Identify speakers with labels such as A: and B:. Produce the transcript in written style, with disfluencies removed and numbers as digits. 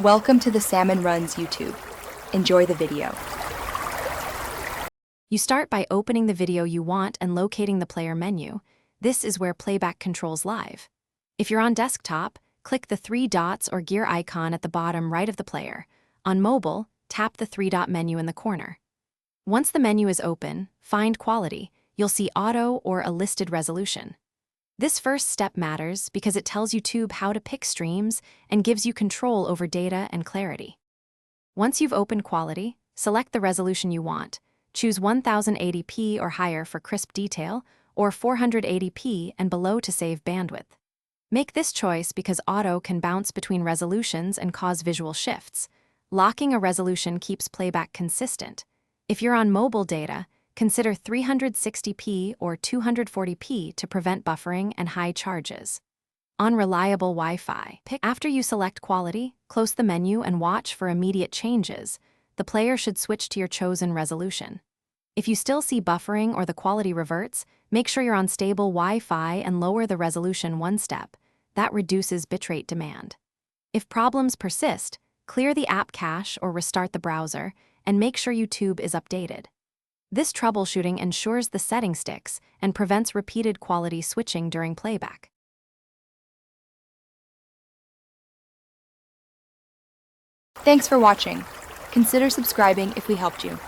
A: Welcome to the Salmon Runs YouTube. Enjoy the video.
B: You start by opening the video you want and locating the player menu. This is where playback controls live. If you're on desktop, click the three dots or gear icon at the bottom right of the player. On mobile, tap the three-dot menu in the corner. Once the menu is open, find Quality. You'll see Auto or a listed resolution. This first step matters because it tells YouTube how to pick streams and gives you control over data and clarity. Once you've opened Quality, select the resolution you want. Choose 1080p or higher for crisp detail, or 480p and below to save bandwidth. Make this choice because Auto can bounce between resolutions and cause visual shifts. Locking a resolution keeps playback consistent. If you're on mobile data, consider 360p or 240p to prevent buffering and high charges. On reliable Wi-Fi, after you select Quality, close the menu and watch for immediate changes. The player should switch to your chosen resolution. If you still see buffering or the quality reverts, make sure you're on stable Wi-Fi and lower the resolution one step. That reduces bitrate demand. If problems persist, clear the app cache or restart the browser, and make sure YouTube is updated. This troubleshooting ensures the setting sticks and prevents repeated quality switching during playback.
A: Thanks for watching. Consider subscribing if we helped you.